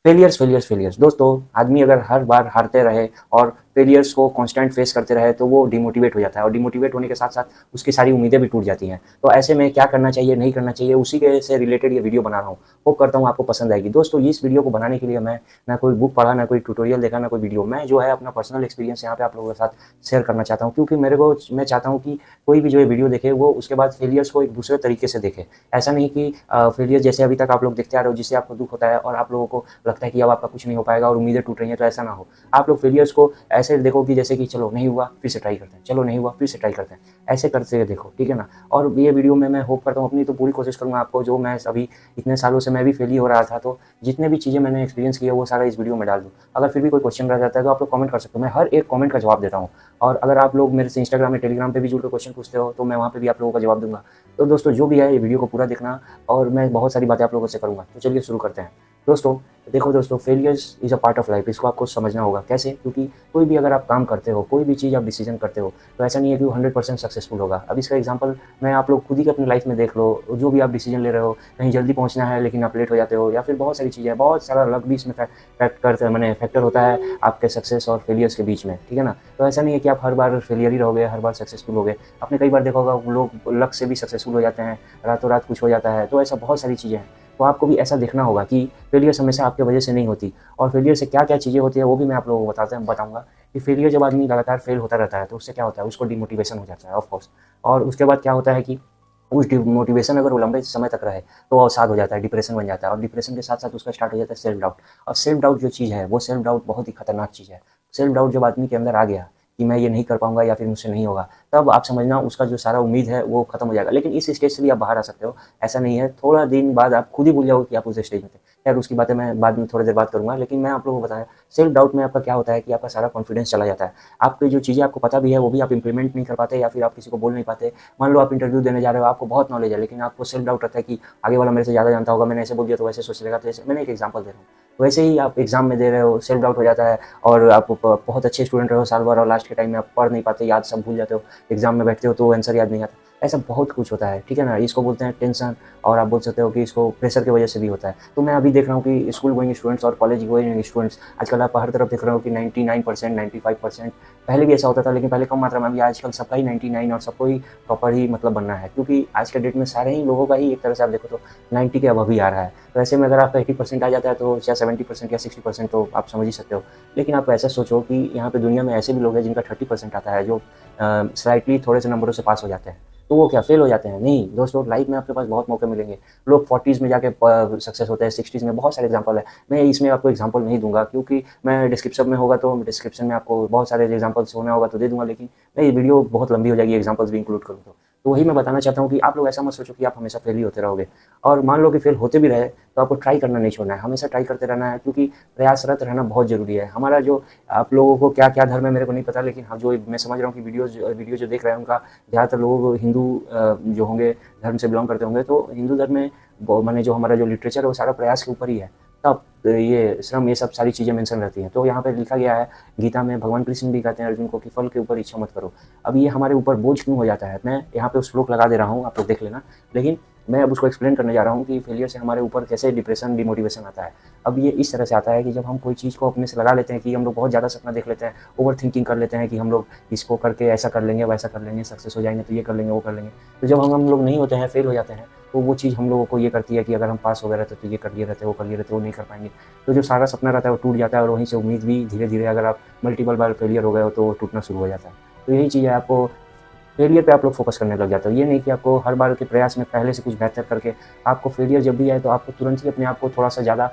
Failures failures failures दोस्तों, आदमी अगर हर बार हारते रहे और फेलियर्स को कांस्टेंट फेस करते रहे तो वो डिमोटिवेट हो जाता है, और डिमोटिवेट होने के साथ साथ उसकी सारी उम्मीदें भी टूट जाती हैं। तो ऐसे में क्या करना चाहिए, नहीं करना चाहिए, उसी के से रिलेटेड ये वीडियो बना रहा हूँ। होप करता हूँ आपको पसंद आएगी। दोस्तों, इस वीडियो को बनाने के लिए मैं ना कोई बुक पढ़ा, ना कोई ट्यूटोरियल देखा, ना कोई वीडियो, मैं जो है अपना पर्सनल एक्सपीरियंस यहाँ पे आप लोगों के साथ शेयर करना चाहता हूँ, क्योंकि मैं चाहता हूँ कि कोई भी जो ये वीडियो देखे वो उसके बाद फेलियर्स को एक दूसरे तरीके से देखे। ऐसा नहीं कि फेलियर जैसे अभी तक आप लोग देखते आ रहे हो, जिससे आपको दुख होता है और आप लोगों को लगता है कि अब आपका कुछ नहीं हो पाएगा और उम्मीदें टूट रही हैं, तो ऐसा ना हो। आप लोग फेलियर्स को ऐसे देखो कि जैसे कि चलो नहीं हुआ फिर से ट्राई करते हैं, चलो नहीं हुआ फिर से ट्राई करते हैं, ऐसे करते हुए देखो, ठीक है ना। और ये वीडियो में मैं होप करता हूँ, अपनी तो पूरी कोशिश करूँगा आपको, जो मैं अभी इतने सालों से मैं भी फेल ही हो रहा था, तो जितने भी चीज़ें मैंने एक्सपीरियंस किया वो सारा इस वीडियो में डाल दूँ। अगर फिर भी कोई क्वेश्चन रह जाता है तो आप लोग कमेंट कर सकते हो, मैं हर एक कमेंट का जवाब देता हूँ। और अगर आप लोग मेरे से इंस्टाग्राम में, टेलीग्राम पे भी जुड़ कर क्वेश्चन पूछते हो तो मैं वहाँ पे भी आप लोगों का जवाब दूंगा। तो दोस्तों, जो भी है ये वीडियो को पूरा देखना, और मैं बहुत सारी बातें आप लोगों से करूँगा। तो चलिए शुरू करते हैं। दोस्तों देखो दोस्तों, failures is a part of life, इसको आपको समझना होगा। कैसे? क्योंकि कोई भी अगर आप काम करते हो, कोई भी चीज़ आप डिसीजन करते हो, तो ऐसा नहीं है कि वो 100% सक्सेसफुल होगा। अब इसका एग्जांपल मैं आप लोग खुद ही अपनी लाइफ में देख लो। जो भी आप डिसीजन ले रहे हो, कहीं जल्दी पहुंचना है लेकिन आप लेट हो जाते हो, या फिर बहुत सारी चीज़ें, बहुत सारा लक भी इसमें फैक्टर होता है आपके सक्सेस और फेलियर्स के बीच में, ठीक है ना। तो ऐसा नहीं है कि आप हर बार फेलियर ही रहोगे, हर बार सक्सेसफुल होगे। आपने कई बार देखा होगा लोग लक से भी सक्सेसफुल हो जाते हैं, रातों रात कुछ हो जाता है। तो ऐसा बहुत सारी चीज़ें हैं। तो आपको भी ऐसा देखना होगा कि फेलियर्स हमेशा आपकी वजह से नहीं होती, और फेलियर से क्या क्या चीज़ें होती है वो भी मैं आप लोगों को बताऊंगा। कि फेलियर, जब आदमी लगातार फेल होता रहता है तो उससे क्या होता है, उसको डिमोटिवेशन हो जाता है ऑफ कोर्स। और उसके बाद क्या होता है कि उस डिमोटिवेशन अगर वो लंबे समय तक रहे तो वो अवसाद हो जाता है, डिप्रेशन बन जाता है, और डिप्रेशन के साथ साथ उसका स्टार्ट हो जाता है सेल्फ डाउट। और सेल्फ डाउट जो चीज़ है, वो सेल्फ डाउट बहुत ही खतरनाक चीज़ है। सेल्फ डाउट जब आदमी के अंदर आ गया कि मैं ये नहीं कर पाऊंगा या फिर मुझसे नहीं होगा, तब आप समझना उसका जो सारा उम्मीद है वो खत्म हो जाएगा। लेकिन इस स्टेज से भी आप बाहर आ सकते हो, ऐसा नहीं है। थोड़ा दिन बाद आप खुद ही भूल जाओगे कि आप उस स्टेज में थे। यार उसकी बातें मैं बाद में थोड़ी देर बात करूंगा, लेकिन मैं आप लोगों को बताया, सेल्फ डाउट में आपका क्या होता है कि आपका सारा कॉन्फिडेंस चला जाता है। आपकी जो चीज़ें आपको पता भी है वो भी आप इंप्लीमेंट नहीं कर पाते, या फिर आप किसी को बोल नहीं पाते। मान लो आप इंटरव्यू देने जा रहे हो, आपको बहुत नॉलेज है, लेकिन आपको सेल्फ डाउट रहता है कि आगे वाला मेरे से ज़्यादा जानता होगा, मैंने ऐसे बोल दिया तो वैसे सोच लेगा। तो ऐसे मैंने एक एग्जाम्पल दे रहा हूँ, वैसे ही आप एग्जाम में दे रहे हो, सेल्फ डाउट हो जाता है, और आप बहुत अच्छे स्टूडेंट रहे हो साल भर, और लास्ट के टाइम में आप पढ़ नहीं पाते, याद सब भूल जाते हो, एग्जाम में बैठते हो तो आंसर याद नहीं आता। ऐसा बहुत कुछ होता है, ठीक है ना। इसको बोलते हैं टेंशन, और आप बोल सकते हो कि इसको प्रेशर की वजह से भी होता है। तो मैं अभी देख रहा हूँ कि स्कूल गोइंग स्टूडेंट्स और कॉलेज गोइंग स्टूडेंट्स, आजकल आप हर तरफ देख रहे हो कि 99%, 95%, पहले भी ऐसा होता था लेकिन पहले कम मात्रा में, अभी आजकल सबका ही 99 और सबको ही प्रॉपर ही मतलब बनना है, क्योंकि आज के डेट में सारे ही लोगों का ही एक तरह से आप देखो तो 90 के अबव ही आ रहा है। तो ऐसे में अगर आपका 80% आ जाता है तो या 70% या 60% तो आप समझ ही सकते हो। लेकिन आप ऐसा सोचो कि यहाँ पे दुनिया में ऐसे भी लोग हैं जिनका 30% आता है, जो स्लाइटली थोड़े से नंबरों से पास हो जाते हैं। तो वो क्या फेल हो जाते हैं? नहीं दोस्तों, लाइफ में आपके पास बहुत मौके मिलेंगे। लोग 40s में जाके सक्सेस होते हैं, 60s में, बहुत सारे एग्जांपल है। मैं इसमें आपको एग्जांपल नहीं दूंगा, क्योंकि मैं डिस्क्रिप्शन में होगा तो डिस्क्रिप्शन में आपको बहुत सारे एग्जांपल्स होना होगा तो दे दूंगा, लेकिन मैं ये वीडियो बहुत लंबी हो जाएगी एग्जांपल्स भी इंक्लूड करूँ तो वही मैं बताना चाहता हूँ कि आप लोग ऐसा मत सोचो कि आप हमेशा फेल ही होते रहोगे। और मान लो कि फेल होते भी रहे तो आपको ट्राई करना नहीं छोड़ना है, हमेशा ट्राई करते रहना है, क्योंकि प्रयासरत रहना बहुत जरूरी है। हमारा जो, आप लोगों को क्या क्या धर्म है मेरे को नहीं पता, लेकिन हाँ जो मैं समझ रहा हूँ कि वीडियो जो देख रहे हैं उनका ज़्यादातर लोगों को हिंदू जो होंगे, धर्म से बिलोंग करते होंगे। तो हिंदू धर्म में माने जो हमारा जो लिटरेचर है वो सारा प्रयास के ऊपर ही है। तब ये श्रम, ये सब सारी चीज़ें मेंशन रहती हैं। तो यहाँ पे लिखा गया है गीता में, भगवान कृष्ण भी कहते हैं अर्जुन को कि फल के ऊपर इच्छा मत करो। अब ये हमारे ऊपर बोझ क्यों हो जाता है? मैं यहाँ पे उस श्लोक लगा दे रहा हूँ, आप लोग देख लेना। लेकिन मैं अब उसको एक्सप्लेन करने जा रहा हूँ कि फेलियर से हमारे ऊपर कैसे डिप्रेशन, डिमोटिवेशन आता है। अब ये इस तरह से आता है कि जब हम कोई चीज़ को अपने से लगा लेते हैं, कि हम लोग बहुत ज़्यादा सपना देख लेते हैं, ओवर थिंकिंग कर लेते हैं कि हम लोग इसको करके ऐसा कर लेंगे, वैसा कर लेंगे, सक्सेस हो जाएंगे, तो ये कर लेंगे, वो कर लेंगे। तो जब हम लोग नहीं होते हैं, फेल हो जाते हैं, तो वो चीज़ हम लोगों को ये करती है कि अगर हम पास हो गए रहते तो ये कर लिए रहते, वो कर लिए रहते, वो नहीं कर पाएंगे। तो जो सारा सपना रहता है वो टूट जाता है, और वहीं से उम्मीद भी धीरे धीरे, अगर आप मल्टीपल बार फेलियर हो गए हो तो टूटना शुरू हो जाता है। तो यही चीज़ है, आपको फेलियर पे आप लोग फोकस करने लग जाते हो। ये नहीं कि आपको हर बार के प्रयास में पहले से कुछ बेहतर करके, आपको फेलियर जब भी आए तो आपको तुरंत ही अपने आप को थोड़ा सा ज़्यादा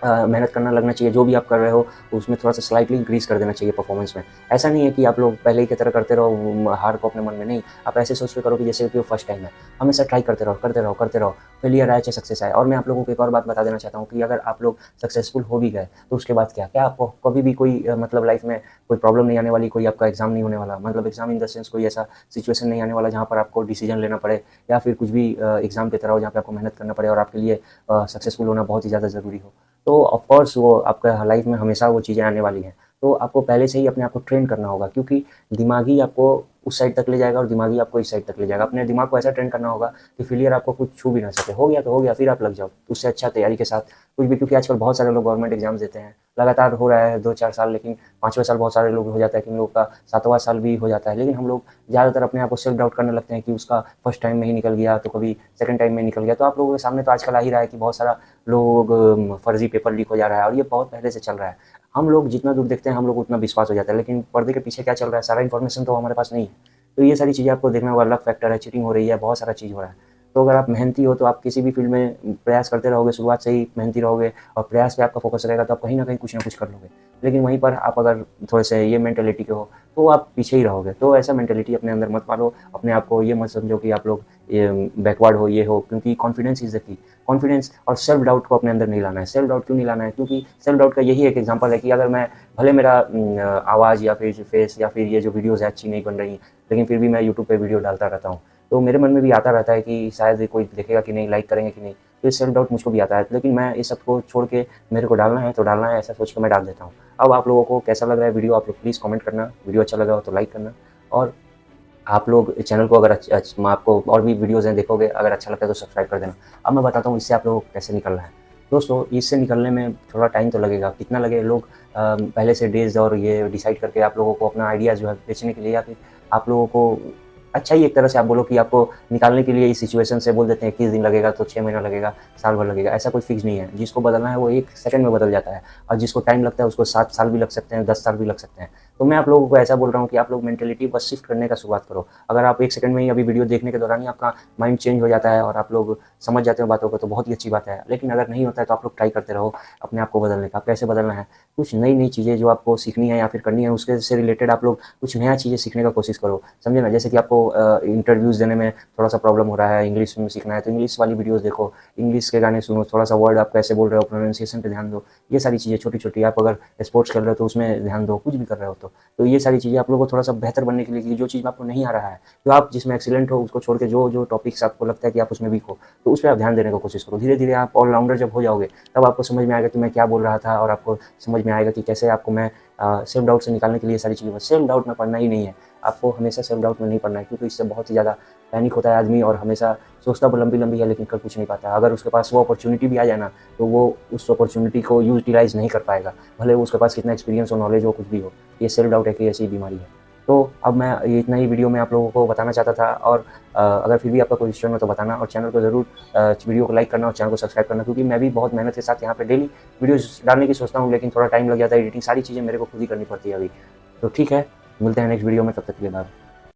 मेहनत करना लगना चाहिए। जो भी आप कर रहे हो उसमें थोड़ा सा स्लाइटली इंक्रीज़ कर देना चाहिए परफॉर्मेंस में। ऐसा नहीं है कि आप लोग पहले ही की तरह करते रहो हार को अपने मन में, नहीं। आप ऐसे सोच के करो कि जैसे कि वो फर्स्ट टाइम है। हमेशा ट्राई करते रहो, करते रहो, करते रहो। फेलियर आए चाहे सक्सेस आए। और मैं आप लोगों को एक और बात बता देना चाहता हूँ कि अगर आप लोग सक्सेसफुल हो भी गए तो उसके बाद क्या क्या आपको कभी भी कोई मतलब लाइफ में कोई प्रॉब्लम नहीं आने वाली, कोई आपका एग्जाम नहीं होने वाला, मतलब एग्जाम इन द सेंस कोई ऐसा सिचुएशन नहीं आने वाला जहाँ पर आपको डिसीजन लेना पड़े, या फिर कुछ भी एग्जाम की तरह हो जहाँ पे आपको मेहनत करना पड़े और आपके लिए सक्सेसफुल होना बहुत ही ज़्यादा ज़रूरी हो। तो ऑफ कोर्स वो आपका लाइफ में हमेशा वो चीज़ें आने वाली हैं। तो आपको पहले से ही अपने आप को ट्रेन करना होगा, क्योंकि दिमागी आपको उस साइड तक ले जाएगा और दिमागी आपको इस साइड तक ले जाएगा। अपने दिमाग को ऐसा ट्रेन करना होगा कि फेलियर आपको कुछ छू भी ना सके। हो गया तो हो गया, फिर आप लग जाओ उससे अच्छा तैयारी के साथ कुछ भी, क्योंकि आजकल बहुत सारे लोग गवर्नमेंट एग्जाम्स देते हैं, लगातार हो रहा है 2-4 साल, लेकिन 5वें साल बहुत सारे लोग हो जाता है कि उन लोगों का 7वां साल भी हो जाता है। लेकिन हम लोग ज़्यादातर अपने आप को सेल्फ डाउट करने लगते हैं कि उसका फर्स्ट टाइम में ही निकल गया, तो कभी सेकंड टाइम में निकल गया। तो आप लोगों के सामने तो आजकल आ ही रहा है कि बहुत सारा लोग फर्जी पेपर लीक हो जा रहा है, और ये बहुत पहले से चल रहा है। हम लोग जितना दूर देखते हैं हम लोग उतना विश्वास हो जाता है, लेकिन पर्दे के पीछे क्या चल रहा है सारा इन्फॉर्मेशन तो हमारे पास नहीं है। तो ये सारी चीज़ें आपको देखना होगा, लक फैक्टर है, चीटिंग हो रही है, बहुत सारा चीज़ हो रहा है। तो अगर आप मेहनती हो तो आप किसी भी फील्ड में प्रयास करते रहोगे, शुरुआत से ही मेहनती रहोगे और प्रयास पे आपका फोकस रहेगा, तो आप कहीं ना कहीं कुछ ना कुछ कर लोगे। लेकिन वहीं पर आप अगर थोड़े से ये मेंटेलिटी के हो तो आप पीछे ही रहोगे। तो ऐसा मेंटेलिटी अपने अंदर मत पालो, अपने आप को ये मत समझो कि आप लोग बैकवर्ड हो, ये हो, क्योंकि confidence is the key. Confidence और सेल्फ डाउट को अपने अंदर नहीं लाना है। सेल्फ डाउट क्यों नहीं लाना है? क्योंकि सेल्फ डाउट का यही एक एग्जांपल है कि अगर मैं भले मेरा आवाज़ या फिर फेस या फिर ये जो वीडियोज़ है अच्छी नहीं बन रही, लेकिन फिर भी मैं यूट्यूब पे वीडियो डालता रहता हूँ, तो मेरे मन में भी आता रहता है कि शायद कोई देखेगा कि नहीं, लाइक करेंगे कि नहीं। तो ये सेल्फ डाउट मुझको भी आता है, लेकिन मैं इस सब को छोड़ के मेरे को डालना है तो डालना है, ऐसा सोच के मैं डाल देता हूँ। अब आप लोगों को कैसा लग रहा है वीडियो, आप लोग प्लीज़ कमेंट करना। वीडियो अच्छा लगा हो तो लाइक करना, और आप लोग चैनल को अगर आपको और भी वीडियोज़ हैं देखोगे, अगर अच्छा लगता है तो सब्सक्राइब कर देना। अब मैं बताता हूँ इससे आप लोगों को कैसे निकलना है। दोस्तों, इससे निकलने में थोड़ा टाइम तो लगेगा, कितना लगे, लोग पहले से डेज़ और ये डिसाइड करके आप लोगों को अपना आइडिया जो है बेचने के लिए, या फिर आप लोगों को अच्छा ही एक तरह से आप बोलो कि आपको निकालने के लिए इस सिचुएशन से बोल देते हैं 21 दिन लगेगा, तो 6 महीना लगेगा, साल भर लगेगा। ऐसा कोई फिक्स नहीं है। जिसको बदलना है वो 1 सेकंड में बदल जाता है, और जिसको टाइम लगता है उसको 7 साल भी लग सकते हैं, 10 साल भी लग सकते हैं। तो मैं आप लोगों को ऐसा बोल रहा हूँ कि आप लोग मेंटेलिटी बस शिफ्ट करने का शुरुआत करो। अगर आप 1 सेकंड में ही अभी वीडियो देखने के दौरान ही आपका माइंड चेंज हो जाता है और आप लोग समझ जाते हो बातों को, तो बहुत ही अच्छी बात है। लेकिन अगर नहीं होता है तो आप लोग ट्राई करते रहो अपने आप को बदलने का। कैसे बदलना है? कुछ नई-नई चीज़ें जो आपको सीखनी है या फिर करनी है, उसके से रिलेटेड आप लोग कुछ नया चीज़ें सीखने का कोशिश करो। समझे ना? जैसे कि आपको इंटरव्यूज़ देने में थोड़ा-सा प्रॉब्लम हो रहा है, इंग्लिश में सीखना है, तो इंग्लिश वाली वीडियोज़ देखो, इंग्लिश के गाने सुनो, थोड़ा-सा वर्ड आप कैसे बोल रहे हो, प्रोनाउंसिएशन पे ध्यान दो। ये सारी चीज़ें छोटी-छोटी, आप अगर स्पोर्ट्स खेल रहे हो तो उसमें ध्यान दो, कुछ भी कर रहे हो तो ये सारी चीज़ें आप लोगों को थोड़ा-सा बेहतर बनने के लिए, कि जो चीज़ आपको नहीं आ रहा है, जो आप जिसमें एक्सीलेंट हो, उसको छोड़ के जो टॉपिक्स आपको लगता है कि आप उसमें वीक हो, तो उस पे आप ध्यान देने की कोशिश करो। धीरे-धीरे आप ऑलराउंडर जब हो जाओगे, तब आपको समझ में आएगा कि मैं क्या बोल रहा था, और आपको समझ में आएगा कि कैसे आपको मैं सेल्फ डाउट से निकालने के लिए सारी चीज़ें। सेल्फ डाउट में पढ़ना ही नहीं है, आपको हमेशा सेल्फ डाउट में नहीं पढ़ना है, क्योंकि इससे बहुत ही ज़्यादा पैनिक होता है आदमी, और हमेशा सोचता वो लंबी-लंबी है लेकिन कर कुछ नहीं पाता। अगर उसके पास वो अपॉर्च्युनिटी भी आ जाए ना, तो वो उस अपॉर्च्युनिटी को यूटिलाइज़ नहीं कर पाएगा, भले वो उसके पास कितना एक्सपीरियंस हो, नॉलेज हो, कुछ भी हो। ये सेल्फ डाउट एक ऐसी बीमारी है। तो अब मैं ये इतना ही वीडियो में आप लोगों को बताना चाहता था, और अगर फिर भी आपका कोई क्वेश्चन हो तो बताना, और चैनल को ज़रूर वीडियो को लाइक करना और चैनल को सब्सक्राइब करना, क्योंकि मैं भी बहुत मेहनत के साथ यहाँ पे डेली वीडियोज़ डालने की सोचता हूँ, लेकिन थोड़ा टाइम लग जाता है, एडिटिंग सारी चीज़ें मेरे को खुद ही करनी पड़ती है अभी। तो ठीक है, मिलते हैं नेक्स्ट वीडियो में, तब तक के लिए बाय।